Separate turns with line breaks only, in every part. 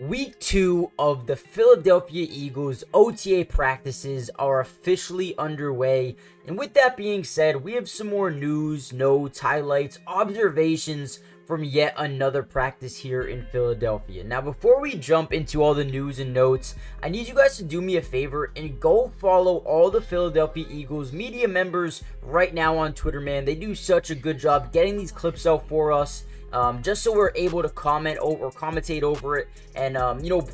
Week 2 of the Philadelphia Eagles OTA practices are officially underway, and with that being said, we have some more news, notes, highlights, observations from yet another practice here in Philadelphia. Now, before we jump into all the news and notes, I need you guys to do me a favor and go follow all the Philadelphia Eagles media members right now on Twitter, man. They do such a good job getting these clips out for us. Just so we're able to commentate over it and,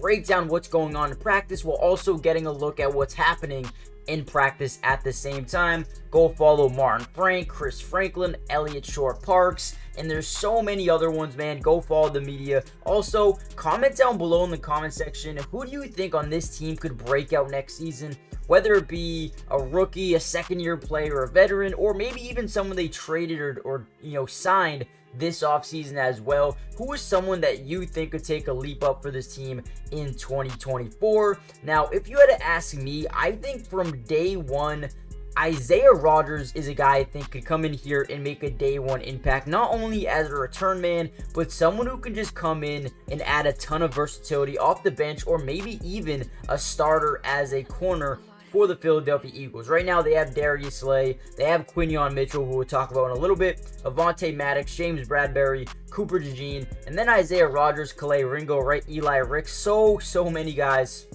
break down what's going on in practice while also getting a look at what's happening in practice at the same time. Go follow Martin Frank, Chris Franklin, Elliott Shore-Parks, and there's so many other ones, man. Go follow the media. Also, comment down below in the comment section, who do you think on this team could break out next season? Whether it be a rookie, a second-year player, a veteran, or maybe even someone they traded or signed this offseason as well. Who is someone that you think could take a leap up for this team in 2024? Now, if you had to ask me, I think from day one, Isaiah Rodgers is a guy I think could come in here and make a day one impact, not only as a return man, but someone who can just come in and add a ton of versatility off the bench, or maybe even a starter as a corner for the Philadelphia Eagles. Right now, they have Darius Slay, they have Quinyon Mitchell, who we'll talk about in a little bit, Avonte Maddox, James Bradbury, Cooper DeJean, and then Isaiah Rodgers, Calais Ringo, right? Eli Ricks. So many guys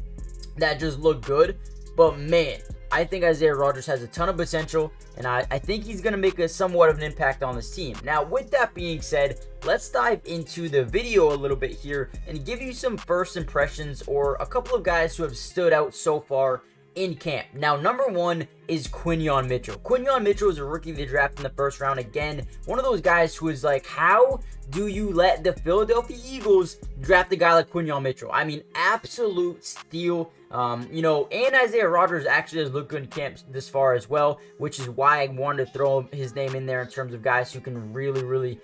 that just look good. But man, I think Isaiah Rodgers has a ton of potential, and I think he's going to make somewhat of an impact on this team. Now, with that being said, let's dive into the video a little bit here and give you some first impressions or a couple of guys who have stood out so far in camp. Now, number one is Quinyon Mitchell. Quinyon Mitchell is a rookie they drafted in the first round. Again, one of those guys who is like, how do you let the Philadelphia Eagles draft a guy like Quinyon Mitchell? I mean, absolute steal. And Isaiah Rodgers actually has looked good in camp this far as well, which is why I wanted to throw his name in there in terms of guys who can really,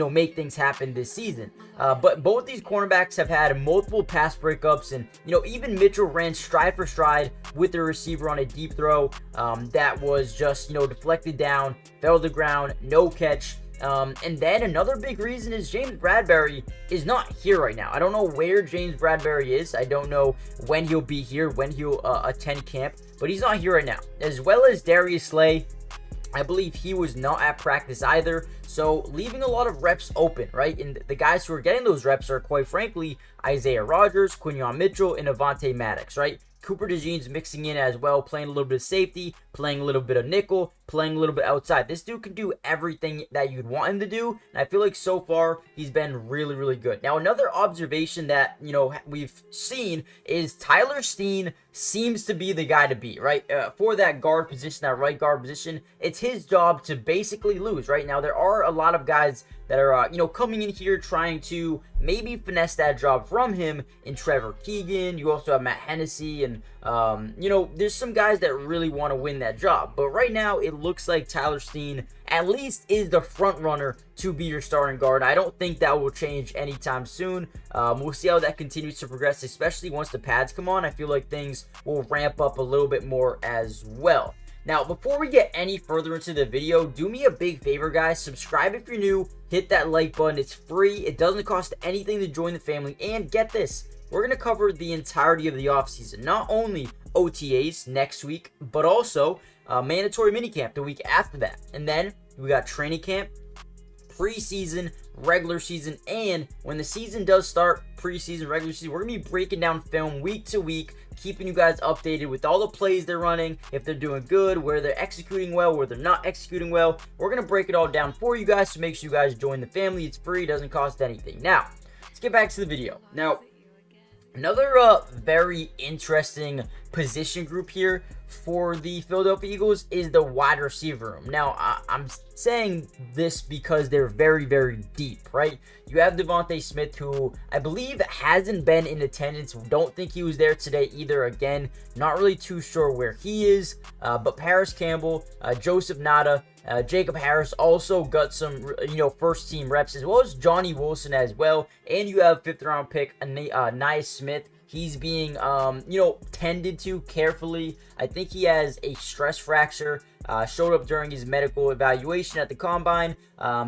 make things happen this season. But both these cornerbacks have had multiple pass breakups, and, even Mitchell ran stride for stride with the receiver on a deep throw that was just, deflected down, fell to the ground, no catch. And then another big reason is James Bradbury is not here right now. I don't know where James Bradbury is. I don't know when he'll be here, when he'll attend camp, but he's not here right now. As well as Darius Slay, I believe he was not at practice either, so leaving a lot of reps open, right? And the guys who are getting those reps are, quite frankly, Isaiah Rodgers, Quinyon Mitchell, and Avonte Maddox, right? Cooper DeJean's mixing in as well, playing a little bit of safety, playing a little bit of nickel, playing a little bit outside. This dude can do everything that you'd want him to do, and I feel like so far he's been really good. Now, another observation that, we've seen is Tyler Steen seems to be the guy to beat, right? For that guard position, that right guard position, it's his job to basically lose, right? Now, there are a lot of guys that are, coming in here trying to maybe finesse that job from him in Trevor Keegan. You also have Matt Hennessy, and, there's some guys that really want to win that job. But right now, it looks like Tyler Steen at least is the front runner to be your starting guard. I don't think that will change anytime soon. We'll see how that continues to progress, especially once the pads come on. I feel like things will ramp up a little bit more as well. Now, before we get any further into the video, do me a big favor, guys. Subscribe if you're new. Hit that like button. It's free. It doesn't cost anything to join the family. And get this, we're going to cover the entirety of the offseason. Not only OTAs next week, but also mandatory minicamp the week after that. And then we got training camp, preseason, regular season, and when the season does start, preseason, regular season, we're going to be breaking down film week to week, keeping you guys updated with all the plays they're running, if they're doing good, where they're executing well, where they're not executing well. We're going to break it all down for you guys, so make sure you guys join the family. It's free, doesn't cost anything. Now, let's get back to the video. Now, another very interesting position group here for the Philadelphia Eagles is the wide receiver room. Now, I'm saying this because they're very deep, right? You have Devontae Smith, who I believe hasn't been in attendance. Don't think he was there today either. Again, not really too sure where he is. But Paris Campbell, Joseph Nada, Jacob Harris also got some, first team reps, as well as Johnny Wilson as well. And you have 5th round pick, Nias Smith. He's being, tended to carefully. I think he has a stress fracture. Showed up during his medical evaluation at the combine.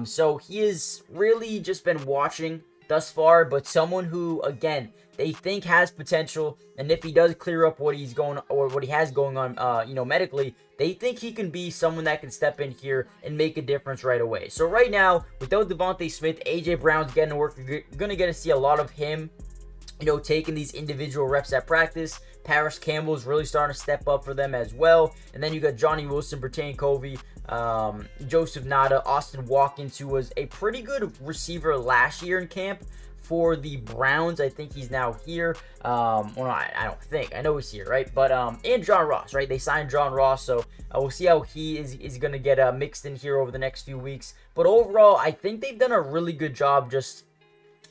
So he has really just been watching thus far, but someone who, again, they think has potential, and if he does clear up what he has going on, medically, they think he can be someone that can step in here and make a difference right away. So right now, without Devontae Smith, AJ Brown's getting to work. You're gonna get to see a lot of him, taking these individual reps at practice. Paris Campbell's really starting to step up for them as well. And then you got Johnny Wilson, Bertain Covey, Joseph Nada, Austin Watkins, who was a pretty good receiver last year in camp for the Browns. I think he's now here. Well, no, I don't think. I know he's here, right? But and John Ross, right? They signed John Ross, so we'll see how he is going to get mixed in here over the next few weeks. But overall, I think they've done a really good job just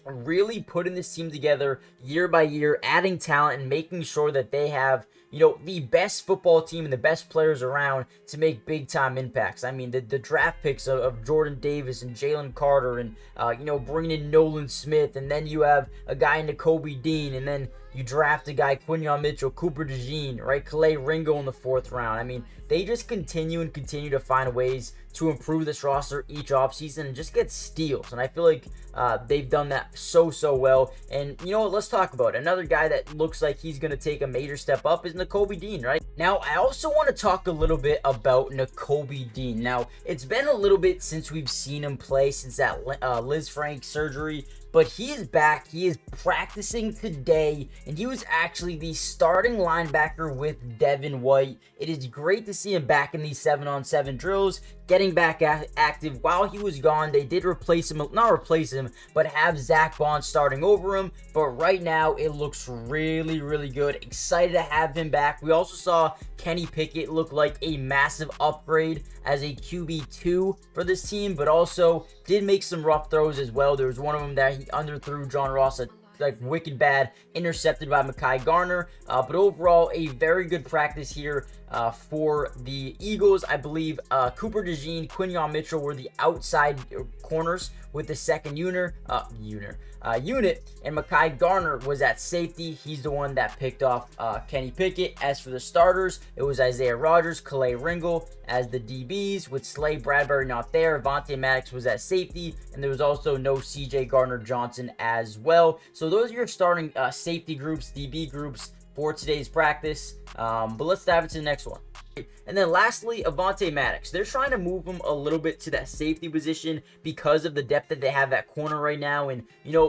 really putting this team together year by year, adding talent and making sure that they have, the best football team and the best players around to make big time impacts. I mean, the draft picks of Jordan Davis and Jalen Carter and, bringing in Nolan Smith, and then you have a guy in Nakobe Dean, and then you draft a guy, Quinyon Mitchell, Cooper DeJean, right? Calais Ringo in the 4th round. I mean, they just continue to find ways to improve this roster each offseason and just get steals. And I feel like they've done that so well. And you know what? Let's talk about it. Another guy that looks like he's going to take a major step up is Nakobe Dean, right? Now, I also want to talk a little bit about Nakobe Dean. Now, it's been a little bit since we've seen him play, since that Liz Frank surgery. But he is back. He is practicing today, and he was actually the starting linebacker with Devin White. It is great to see him back in these 7-on-7 drills, getting back active. While he was gone, they did not replace him, but have Zach Bond starting over him. But right now, it looks really good. Excited to have him back. We also saw Kenny Pickett look like a massive upgrade as a QB2 for this team, but also did make some rough throws as well. There was one of them that he underthrew John Ross, like wicked bad, intercepted by Mekhi Garner. But overall, a very good practice here for the Eagles. I believe Cooper DeJean, Quinyon Mitchell were the outside corners with the second unit, and Mekhi Garner was at safety. He's the one that picked off Kenny Pickett. As for the starters, it was Isaiah Rodgers, Calais Ringo as the DBs, with Slay Bradbury not there. Avonte Maddox was at safety, and there was also no CJ Gardner-Johnson as well. So those are your starting safety groups, DB groups for today's practice. But let's dive into the next one. And then lastly, Avonte Maddox. They're trying to move him a little bit to that safety position because of the depth that they have at corner right now. And,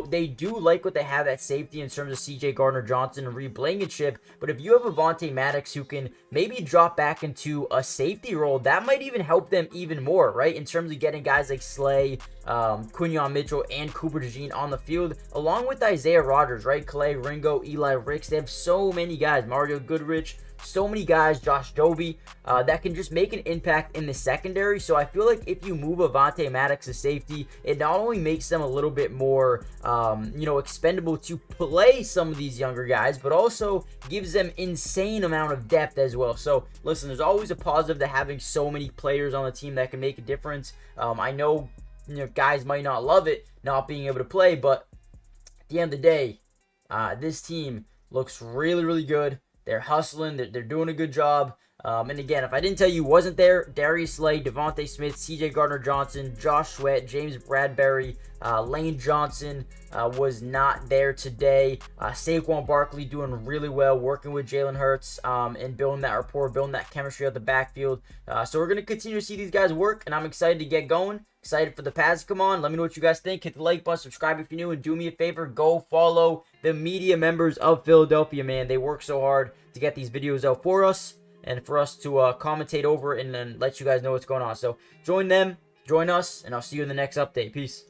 they do like what they have at safety in terms of CJ Gardner-Johnson and Reed Blankenship. But if you have Avonte Maddox who can maybe drop back into a safety role, that might even help them even more, right? In terms of getting guys like Slay, Quinyon Mitchell, and Cooper DeJean on the field, along with Isaiah Rodgers, right? Calais Ringo, Eli Ricks. They have so many guys. Mario Goodrich. So many guys, Josh Doby, that can just make an impact in the secondary. So I feel like if you move Avonte Maddox to safety, it not only makes them a little bit more, expendable to play some of these younger guys, but also gives them insane amount of depth as well. So listen, there's always a positive to having so many players on the team that can make a difference. I know, guys might not love it, not being able to play, but at the end of the day, this team looks really good. They're hustling. They're doing a good job. And again, if I didn't tell you wasn't there, Darius Slay, Devontae Smith, CJ Gardner-Johnson, Josh Sweat, James Bradbury, Lane Johnson was not there today. Saquon Barkley doing really well, working with Jalen Hurts and building that rapport, building that chemistry out the backfield. So we're going to continue to see these guys work, and I'm excited to get going. Excited for the pads to come on. Let me know what you guys think. Hit the like button, subscribe if you're new, and do me a favor, go follow the media members of Philadelphia, man. They work so hard to get these videos out for us and for us to commentate over and then let you guys know what's going on. So join them, join us, and I'll see you in the next update. Peace.